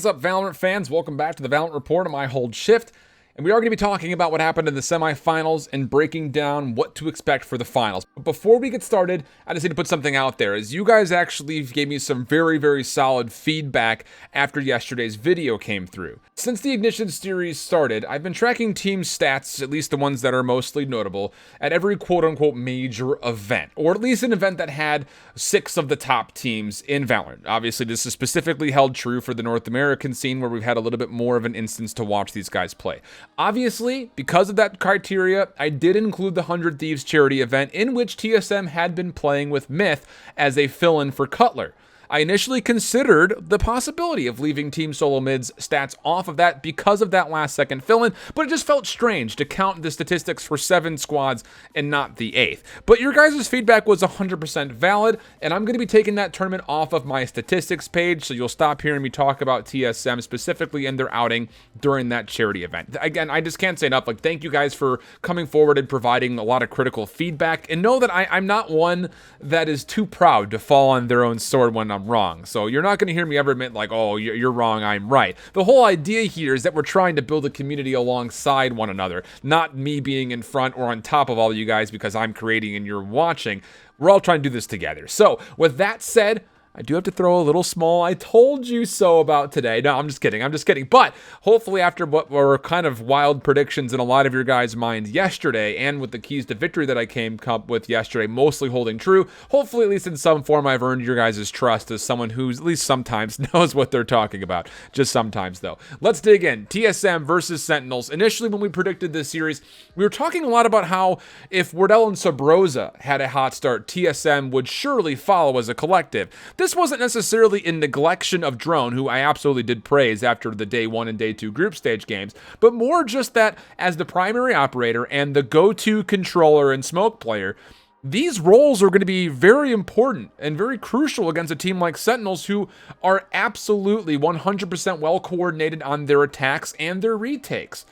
What is up, Valorant fans? Welcome back to the Valorant Report. I'm IHOLDSHIFT, and we are going to be talking about what happened in the semifinals and breaking down what to expect for the finals. But before we get started, I just need to put something out there, as you guys actually gave me some very solid feedback after yesterday's video came through. Since the Ignition series started, I've been tracking team stats, at least the ones that are mostly notable, at every quote-unquote major event, or at least an event that had 6 of the top teams in Valorant. Obviously, this is specifically held true for the North American scene, where we've had a little bit more of an instance to watch these guys play. Obviously, because of that criteria, I did include the 100 Thieves charity event, in which TSM had been playing with Myth as a fill-in for Cutler. I initially considered the possibility of leaving Team Solomid's stats off of that because of that last second fill-in, but it just felt strange to count the statistics for 7 squads and not the 8th. But your guys' feedback was 100% valid, and I'm going to be taking that tournament off of my statistics page, so you'll stop hearing me talk about TSM specifically in their outing during that charity event. Again, I just can't say enough. Thank you guys for coming forward and providing a lot of critical feedback, and know that I'm not one that is too proud to fall on their own sword when I'm wrong. So you're not going to hear me ever admit oh, you're wrong, I'm right. The whole idea here is that we're trying to build a community alongside one another, not me being in front or on top of all of you guys because I'm creating and you're watching. We're all trying to do this together. So with that said, I do have to throw a little small "I told you so" about today. No, I'm just kidding. But hopefully after what were kind of wild predictions in a lot of your guys' minds yesterday, and with the keys to victory that I came up with yesterday mostly holding true, hopefully at least in some form I've earned your guys' trust as someone who at least sometimes knows what they're talking about. Just sometimes, though. Let's dig in. TSM versus Sentinels. Initially, when we predicted this series, we were talking a lot about how if Wardell and Sabrosa had a hot start, TSM would surely follow as a collective. This wasn't necessarily in neglection of Drone, who I absolutely did praise after the day 1 and day 2 group stage games, but more just that as the primary operator and the go-to controller and smoke player, these roles are going to be very important and very crucial against a team like Sentinels, who are absolutely 100% well coordinated on their attacks and their retakes.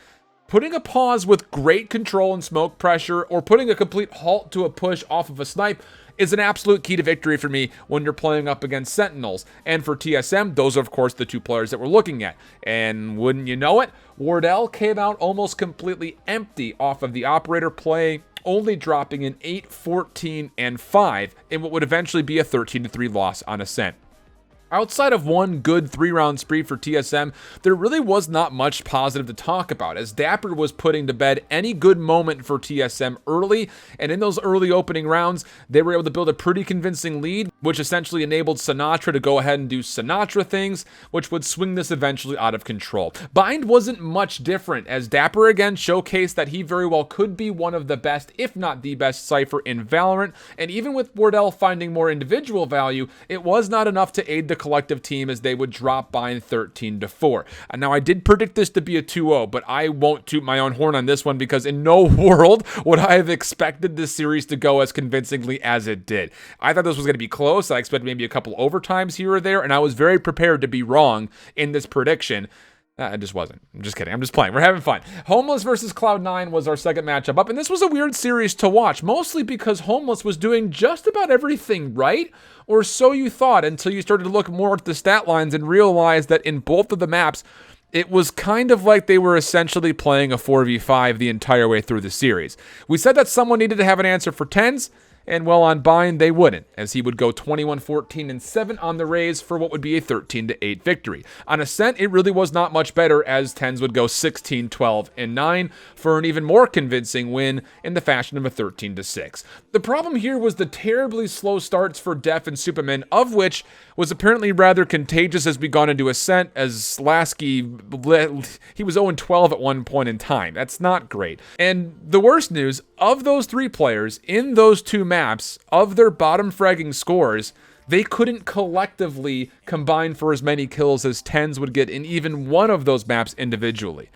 Putting a pause with great control and smoke pressure, or putting a complete halt to a push off of a snipe, is an absolute key to victory for me when you're playing up against Sentinels. And for TSM, those are of course the 2 players that we're looking at. And wouldn't you know it, Wardell came out almost completely empty off of the operator play, only dropping an 8, 14, and 5 in what would eventually be a 13-3 loss on Ascent. Outside of one good 3-round spree for TSM, there really was not much positive to talk about, as Dapper was putting to bed any good moment for TSM early, and in those early opening rounds, they were able to build a pretty convincing lead, which essentially enabled Sinatra to go ahead and do Sinatra things, which would swing this eventually out of control. Bind wasn't much different, as Dapper again showcased that he very well could be one of the best, if not the best, Cypher in Valorant, and even with Wardell finding more individual value, it was not enough to aid the collective team, as they would drop Bind 13-4. And now I did predict this to be a 2-0, but I won't toot my own horn on this one, because in no world would I have expected this series to go as convincingly as it did. I thought this was going to be close. I expected maybe a couple overtimes here or there, and I was very prepared to be wrong in this prediction. It just wasn't. I'm just kidding. I'm just playing. We're having fun. Homeless versus Cloud9 was our second matchup up, and this was a weird series to watch, mostly because Homeless was doing just about everything right, or so you thought, until you started to look more at the stat lines and realize that in both of the maps, it was kind of like they were essentially playing a 4v5 the entire way through the series. We said that someone needed to have an answer for Tens, and well, on Bind, they wouldn't, as he would go 21, 14, and 7 on the Rays for what would be a 13-8 victory. On Ascent, it really was not much better, as Tens would go 16, 12, and 9 for an even more convincing win in the fashion of a 13-6. The problem here was the terribly slow starts for Def and Superman, of which was apparently rather contagious as we got into Ascent, as Lasky, he was 0-12 at one point in time. That's not great. And the worst news, of those 3 players in those 2 maps, of their bottom fragging scores, they couldn't collectively combine for as many kills as Tens would get in even one of those maps individually.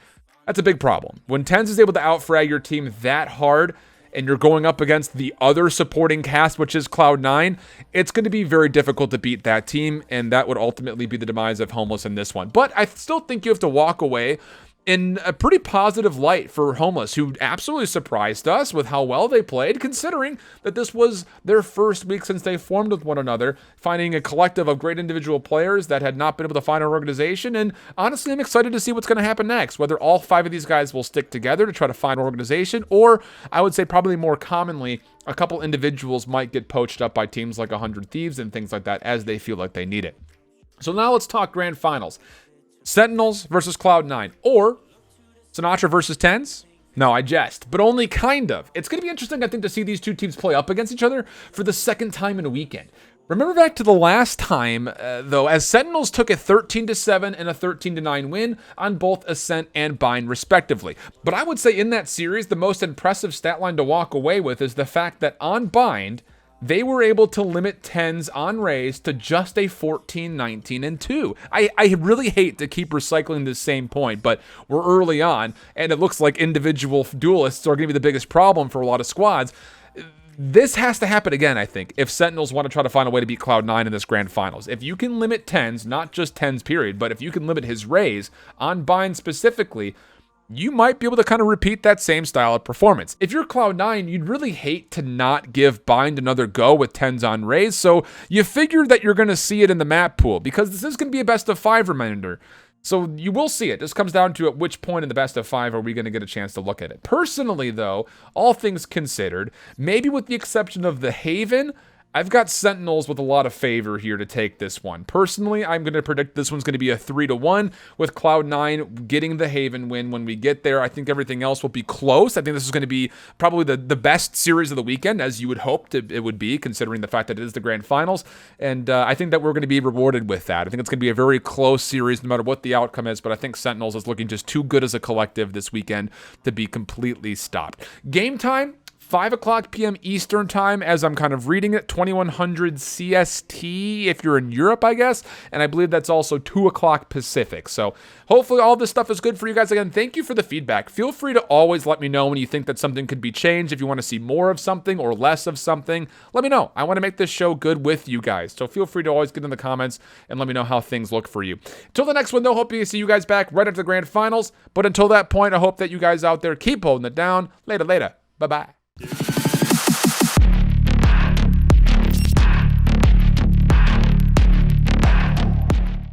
That's a big problem. When Tens is able to outfrag your team that hard, and you're going up against the other supporting cast, which is Cloud9, it's going to be very difficult to beat that team, and that would ultimately be the demise of Homeless in this one. But I still think you have to walk away in a pretty positive light for Homeless, who absolutely surprised us with how well they played, considering that this was their first week since they formed with one another, finding a collective of great individual players that had not been able to find an organization. And honestly, I'm excited to see what's going to happen next, whether all 5 of these guys will stick together to try to find an organization, or I would say probably more commonly, a couple individuals might get poached up by teams like 100 Thieves and things like that as they feel like they need it. So now let's talk grand finals. Sentinels versus Cloud9, or Sinatra versus Tens? No, I jest, but only kind of. It's going to be interesting, I think, to see these two teams play up against each other for the second time in a weekend. Remember back to the last time, though, as Sentinels took a 13-7 and a 13-9 win on both Ascent and Bind, respectively. But I would say in that series, the most impressive stat line to walk away with is the fact that on Bind, they were able to limit Tens on Raze to just a 14, 19, and 2. I really hate to keep recycling this same point, but we're early on, and it looks like individual duelists are going to be the biggest problem for a lot of squads. This has to happen again, I think, if Sentinels want to try to find a way to beat Cloud9 in this grand finals. If you can limit Tens, not just Tens period, but if you can limit his Raze on Bind specifically, you might be able to kind of repeat that same style of performance. If you're Cloud9, you'd really hate to not give Bind another go with Tens on Raze, so you figure that you're going to see it in the map pool, because this is going to be a best of 5 reminder. So you will see it. This comes down to at which point in the best of 5 are we going to get a chance to look at it. Personally, though, all things considered, maybe with the exception of the Haven, I've got Sentinels with a lot of favor here to take this one. Personally, I'm going to predict this one's going to be a 3-1 with Cloud9 getting the Haven win when we get there. I think everything else will be close. I think this is going to be probably the best series of the weekend, as you would hope it would be, considering the fact that it is the grand finals. And I think that we're going to be rewarded with that. I think it's going to be a very close series no matter what the outcome is, but I think Sentinels is looking just too good as a collective this weekend to be completely stopped. Game time, 5 o'clock p.m. Eastern time, as I'm kind of reading it, 2100 CST if you're in Europe, I guess, and I believe that's also 2 o'clock Pacific. So hopefully all this stuff is good for you guys. Again, thank you for the feedback. Feel free to always let me know when you think that something could be changed. If you want to see more of something or less of something, let me know. I want to make this show good with you guys, so feel free to always get in the comments and let me know how things look for you. Until the next one, though, hope to see you guys back right after the grand finals, but until that point, I hope that you guys out there keep holding it down. Later. Bye-bye.